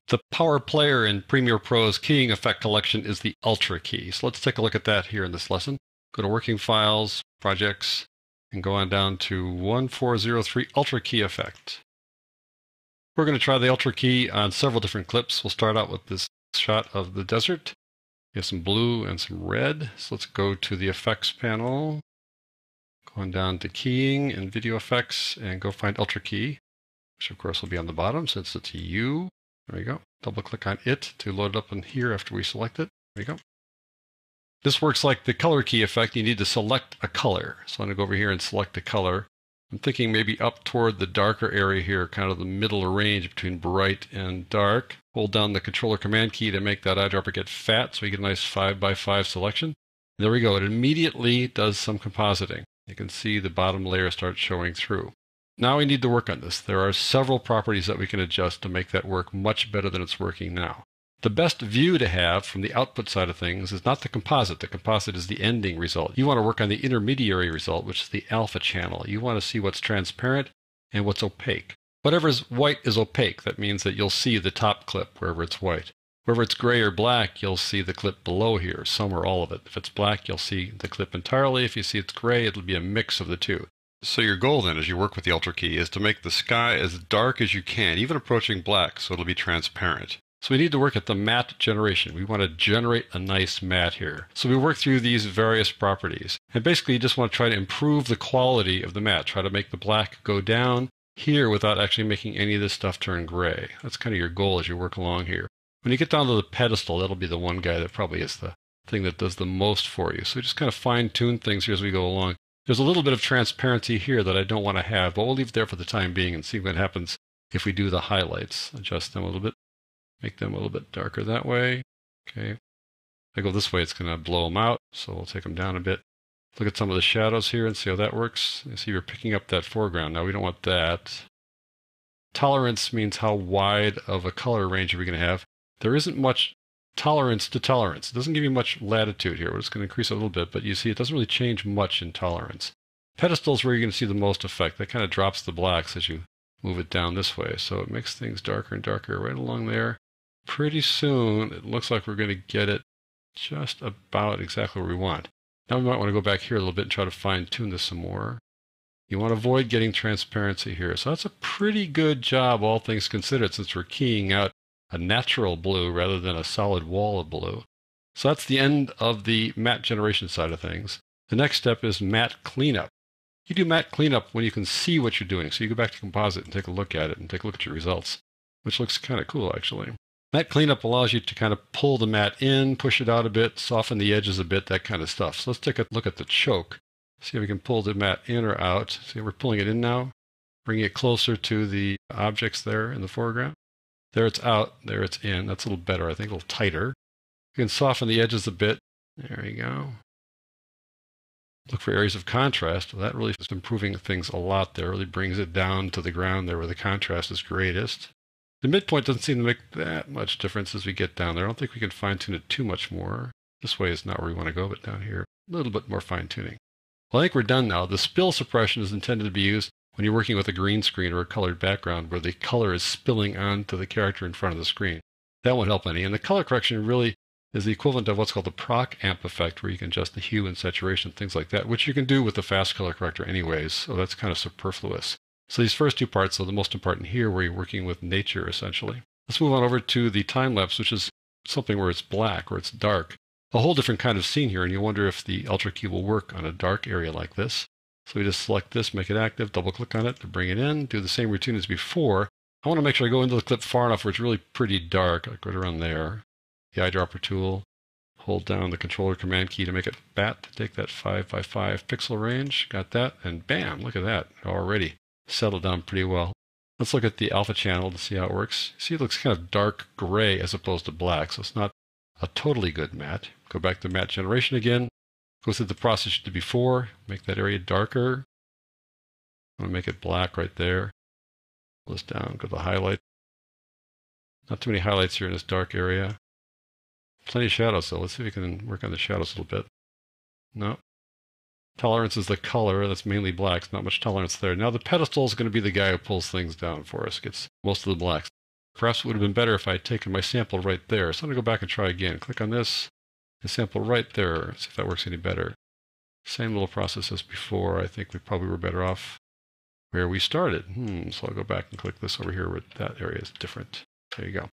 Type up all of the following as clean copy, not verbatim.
The power player in Premiere Pro's keying effect collection is the Ultra key. So let's take a look at that here in this lesson. Go to Working Files, Projects, and go on down to 1403 Ultra key effect. We're going to try the Ultra key on several different clips. We'll start out with this shot of the desert. We have some blue and some red. So let's go to the Effects panel. Going down to Keying and Video Effects and go find Ultra key, which of course will be on the bottom since it's a U. There we go. Double click on it to load it up in here after we select it. There we go. This works like the color key effect. You need to select a color. So I'm going to go over here and select a color. I'm thinking maybe up toward the darker area here, kind of the middle range between bright and dark. Hold down the controller command key to make that eyedropper get fat so you get a nice 5x5 selection. There we go. It immediately does some compositing. You can see the bottom layer start showing through. Now we need to work on this. There are several properties that we can adjust to make that work much better than it's working now. The best view to have from the output side of things is not the composite. The composite is the ending result. You want to work on the intermediary result, which is the alpha channel. You want to see what's transparent and what's opaque. Whatever is white is opaque. That means that you'll see the top clip wherever it's white. Wherever it's gray or black, you'll see the clip below here, some or all of it. If it's black, you'll see the clip entirely. If you see it's gray, it'll be a mix of the two. So your goal then, as you work with the Ultra key, is to make the sky as dark as you can, even approaching black, so it'll be transparent. So we need to work at the matte generation. We want to generate a nice matte here. So we work through these various properties. And basically, you just want to try to improve the quality of the matte. Try to make the black go down here without actually making any of this stuff turn gray. That's kind of your goal as you work along here. When you get down to the pedestal, that'll be the one guy that probably is the thing that does the most for you. So just kind of fine-tune things here as we go along. There's a little bit of transparency here that I don't want to have, but we'll leave it there for the time being and see what happens if we do the highlights. Adjust them a little bit, make them a little bit darker that way. Okay. If I go this way, it's going to blow them out, so we'll take them down a bit. Look at some of the shadows here and see how that works. You see we're picking up that foreground. Now we don't want that. Tolerance means how wide of a color range are we going to have. There isn't much tolerance to tolerance. It doesn't give you much latitude here. We're just going to increase it a little bit, but you see it doesn't really change much in tolerance. Pedestal is where you're going to see the most effect. That kind of drops the blacks as you move it down this way. So it makes things darker and darker right along there. Pretty soon, it looks like we're going to get it just about exactly where we want. Now we might want to go back here a little bit and try to fine-tune this some more. You want to avoid getting transparency here. So that's a pretty good job, all things considered, since we're keying out a natural blue rather than a solid wall of blue. So that's the end of the matte generation side of things. The next step is matte cleanup. You do matte cleanup when you can see what you're doing. So you go back to composite and take a look at it and take a look at your results, which looks kind of cool actually. Matte cleanup allows you to kind of pull the matte in, push it out a bit, soften the edges a bit, that kind of stuff. So let's take a look at the choke. See if we can pull the matte in or out. See, we're pulling it in now. Bring it closer to the objects there in the foreground. There it's out, there it's in. That's a little better, I think, a little tighter. You can soften the edges a bit. There you go. Look for areas of contrast. Well, that really is improving things a lot there. It really brings it down to the ground there where the contrast is greatest. The midpoint doesn't seem to make that much difference as we get down there. I don't think we can fine-tune it too much more. This way is not where we want to go, but down here, a little bit more fine-tuning. Well, I think we're done now. The spill suppression is intended to be used when you're working with a green screen or a colored background where the color is spilling onto the character in front of the screen. That won't help any. And the color correction really is the equivalent of what's called the Proc Amp effect, where you can adjust the hue and saturation, things like that, which you can do with the fast color corrector anyways, so that's kind of superfluous. So these first two parts are the most important here, where you're working with nature, essentially. Let's move on over to the time-lapse, which is something where it's black or it's dark. A whole different kind of scene here, and you wonder if the Ultra key will work on a dark area like this. So we just select this, make it active, double-click on it to bring it in, do the same routine as before. I want to make sure I go into the clip far enough where it's really pretty dark, like right around there. The eyedropper tool, hold down the controller command key to make it fat, to take that 5x5 pixel range. Got that, and bam, look at that, already settled down pretty well. Let's look at the alpha channel to see how it works. See, it looks kind of dark gray as opposed to black, so it's not a totally good matte. Go back to matte generation again. Go through the process you did before, make that area darker. I'm going to make it black right there. Pull this down, go to the highlight. Not too many highlights here in this dark area. Plenty of shadows though. Let's see if we can work on the shadows a little bit. No. Tolerance is the color. That's mainly blacks. Not much tolerance there. Now the pedestal is going to be the guy who pulls things down for us. Gets most of the blacks. Perhaps it would have been better if I had taken my sample right there. So I'm going to go back and try again. Click on this, and sample right there. See if that works any better. Same little process as before. I think we probably were better off where we started. So I'll go back and click this over here where that area is different. There you go.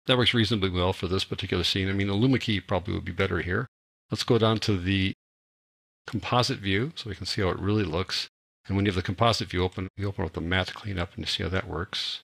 That works reasonably well for this particular scene. I mean, the Luma key probably would be better here. Let's go down to the composite view so we can see how it really looks. And when you have the composite view open, you open up the matte cleanup and you see how that works.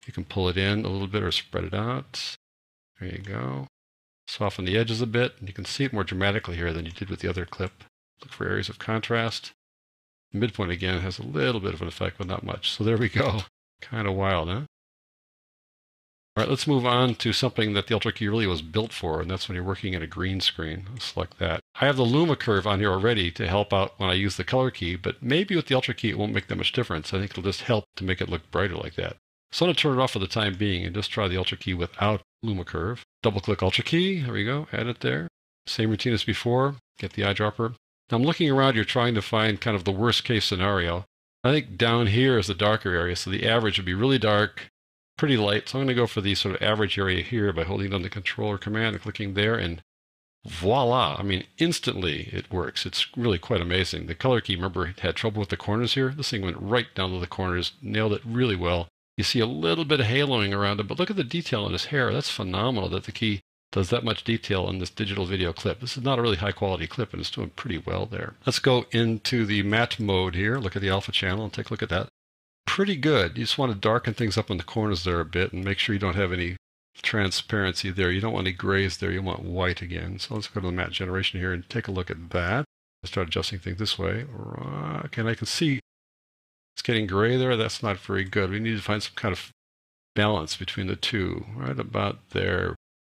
You can pull it in a little bit or spread it out. There you go. Soften the edges a bit, and you can see it more dramatically here than you did with the other clip. Look for areas of contrast. The midpoint again has a little bit of an effect, but not much. So there we go. Kind of wild, huh? All right, let's move on to something that the Ultra Key really was built for, and that's when you're working in a green screen. I'll select that. I have the Luma curve on here already to help out when I use the color key, but maybe with the Ultra Key it won't make that much difference. I think it'll just help to make it look brighter like that. So I'm going to turn it off for the time being and just try the Ultra Key without Luma curve. Double click Ultra Key. There we go. Add it there. Same routine as before. Get the eyedropper. Now I'm looking around here trying to find kind of the worst case scenario. I think down here is the darker area, so the average would be really dark, pretty light. So I'm going to go for the sort of average area here by holding down the controller command and clicking there, and voila. I mean, instantly it works. It's really quite amazing. The color key, remember, it had trouble with the corners here. This thing went right down to the corners, nailed it really well. You see a little bit of haloing around it, but look at the detail in his hair. That's phenomenal that the key does that much detail in this digital video clip. This is not a really high quality clip, and it's doing pretty well there. Let's go into the matte mode here. Look at the alpha channel and take a look at that. Pretty good. You just want to darken things up in the corners there a bit and make sure you don't have any transparency there. You don't want any grays there. You want white again. So let's go to the matte generation here and take a look at that. Start adjusting things this way. Okay, and I can see it's getting gray there. That's not very good. We need to find some kind of balance between the two. Right about there.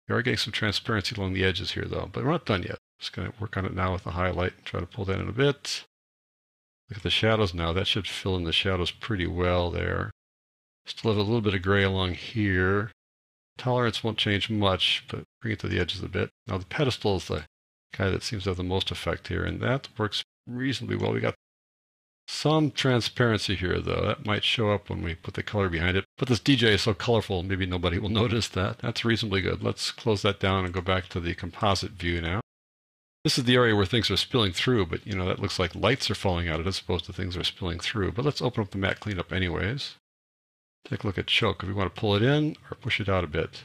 We are getting some transparency along the edges here, though, but we're not done yet. Just going to work on it now with the highlight and try to pull that in a bit. Look at the shadows now. That should fill in the shadows pretty well there. Still have a little bit of gray along here. Tolerance won't change much, but bring it to the edges a bit. Now the pedestal is the guy that seems to have the most effect here, and that works reasonably well. We got some transparency here, though. That might show up when we put the color behind it. But this DJ is so colorful, maybe nobody will notice that. That's reasonably good. Let's close that down and go back to the composite view now. This is the area where things are spilling through, but you know, that looks like lights are falling out as opposed to things are spilling through. But let's open up the matte cleanup anyways. Take a look at choke. If we want to pull it in or push it out a bit.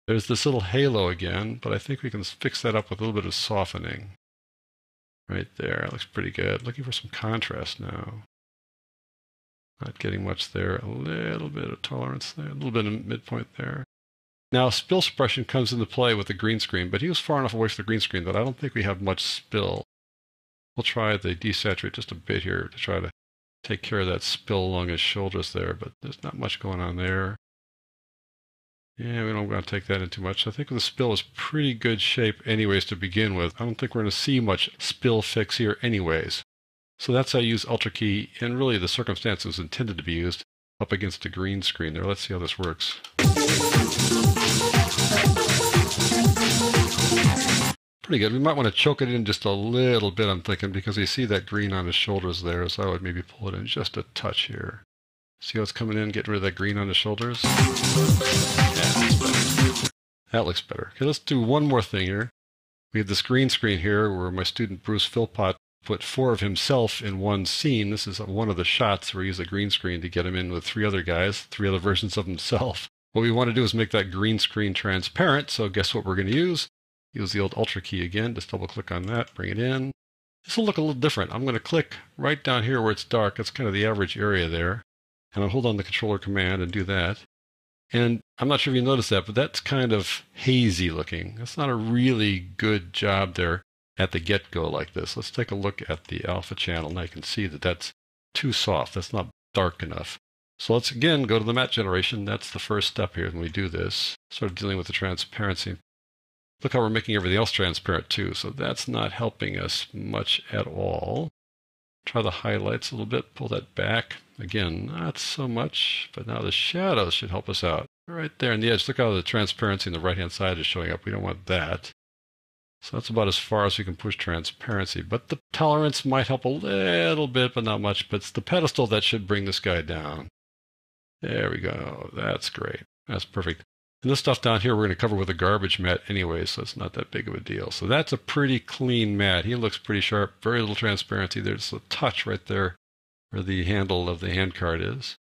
There's this little halo again, but I think we can fix that up with a little bit of softening. Right there, looks pretty good. Looking for some contrast now. Not getting much there. A little bit of tolerance there, a little bit of midpoint there. Now, spill suppression comes into play with the green screen, but he was far enough away from the green screen that I don't think we have much spill. We'll try the desaturate just a bit here to try to take care of that spill along his shoulders there, but there's not much going on there. Yeah, we don't want to take that in too much. I think the spill is pretty good shape anyways to begin with. I don't think we're going to see much spill fix here anyways. So that's how I use Ultra Key, and really the circumstance was intended to be used up against the green screen there. Let's see how this works. Pretty good. We might want to choke it in just a little bit, I'm thinking, because you see that green on his shoulders there, so I would maybe pull it in just a touch here. See how it's coming in, getting rid of that green on the shoulders? Yeah, that looks better. Okay, let's do one more thing here. We have this green screen here where my student Bruce Philpott put 4 of himself in one scene. This is one of the shots where he used a green screen to get him in with 3 other guys, 3 other versions of himself. What we want to do is make that green screen transparent, so guess what we're going to use? Use the old Ultra Key again. Just double click on that, bring it in. This will look a little different. I'm going to click right down here where it's dark. That's kind of the average area there. And I'll hold on the controller command and do that. And I'm not sure if you noticed that, but that's kind of hazy looking. That's not a really good job there at the get-go like this. Let's take a look at the alpha channel, and I can see that that's too soft. That's not dark enough. So let's again go to the matte generation. That's the first step here when we do this. Start dealing with the transparency. Look how we're making everything else transparent too. So that's not helping us much at all. Try the highlights a little bit, pull that back. Again, not so much, but now the shadows should help us out. Right there in the edge, look how the transparency on the right-hand side is showing up. We don't want that. So that's about as far as we can push transparency. But the tolerance might help a little bit, but not much. But it's the pedestal that should bring this guy down. There we go. That's great. That's perfect. And this stuff down here we're going to cover with a garbage mat anyway, so it's not that big of a deal. So that's a pretty clean mat. He looks pretty sharp, very little transparency. There's a touch right there where the handle of the handcard is.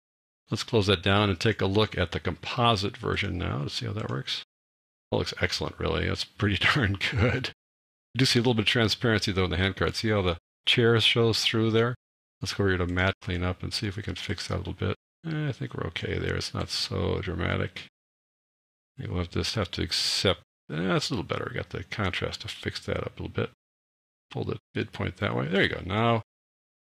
Let's close that down and take a look at the composite version now to see how that works. That looks excellent, really. That's pretty darn good. You do see a little bit of transparency, though, in the handcard. See how the chair shows through there? Let's go over here to mat cleanup and see if we can fix that a little bit. I think we're okay there. It's not so dramatic. We'll just have to accept. That's a little better. We got the contrast to fix that up a little bit. Pull the midpoint that way. There you go. Now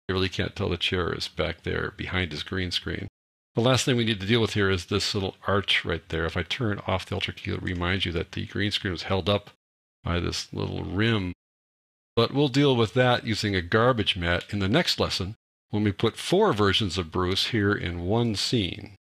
you really can't tell the chair is back there behind his green screen. The last thing we need to deal with here is this little arch right there. If I turn off the Ultra Key, it reminds you that the green screen was held up by this little rim. But we'll deal with that using a garbage mat in the next lesson when we put 4 versions of Bruce here in one scene.